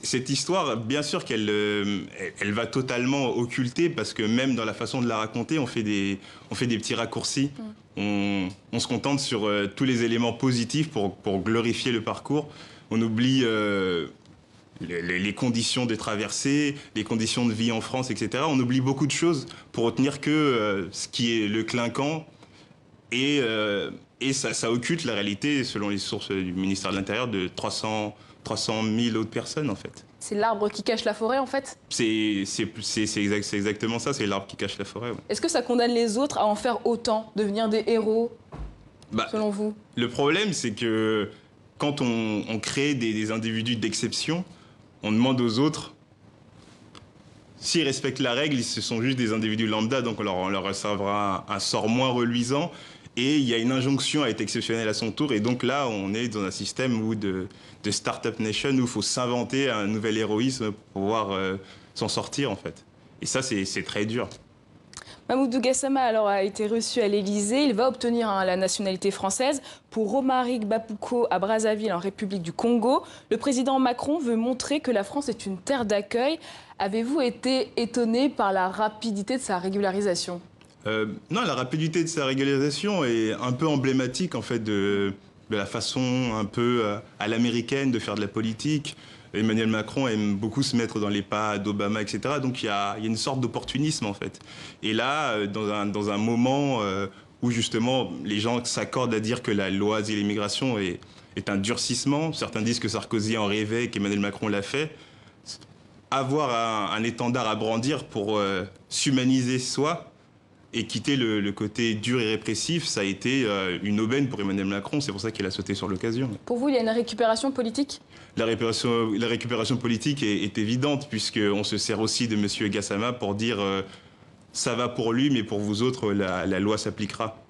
Cette histoire, bien sûr elle va totalement occulter parce que même dans la façon de la raconter, on fait des petits raccourcis. On se contente sur tous les éléments positifs pour glorifier le parcours. On oublie les conditions de traversée, les conditions de vie en France, etc. On oublie beaucoup de choses pour retenir que ce qui est le clinquant et ça occulte la réalité, selon les sources du ministère de l'Intérieur, de 300 000 autres personnes, en fait. C'est l'arbre qui cache la forêt, en fait? C'est exactement ça, c'est l'arbre qui cache la forêt. Ouais. Est-ce que ça condamne les autres à en faire autant, devenir des héros, selon vous? Le problème, c'est que quand on crée des individus d'exception, on demande aux autres, s'ils respectent la règle, ce sont juste des individus lambda, donc on leur réservera un sort moins reluisant. Et il y a une injonction à être exceptionnel à son tour. Et donc là, on est dans un système de Startup Nation où il faut s'inventer un nouvel héroïsme pour pouvoir s'en sortir, en fait. Et ça, c'est très dur. Mamoudou Gassama alors, a été reçu à l'Élysée. Il va obtenir la nationalité française. Pour Romaric Bapuko à Brazzaville, en République du Congo, le président Macron veut montrer que la France est une terre d'accueil. Avez-vous été étonné par la rapidité de sa régularisation ? Non, la rapidité de sa régularisation est un peu emblématique en fait de la façon un peu à l'américaine de faire de la politique. Emmanuel Macron aime beaucoup se mettre dans les pas d'Obama, etc. Donc il y a une sorte d'opportunisme en fait. Et là, dans un moment où justement les gens s'accordent à dire que la loi asile et immigration est un durcissement, certains disent que Sarkozy en rêvait, qu'Emmanuel Macron l'a fait. Avoir un étendard à brandir pour s'humaniser soi, et quitter le côté dur et répressif, ça a été une aubaine pour Emmanuel Macron. C'est pour ça qu'il a sauté sur l'occasion. Pour vous, il y a une récupération politique ? La récupération politique est évidente, puisqu'on se sert aussi de M. Gassama pour dire ça va pour lui, mais pour vous autres, la loi s'appliquera.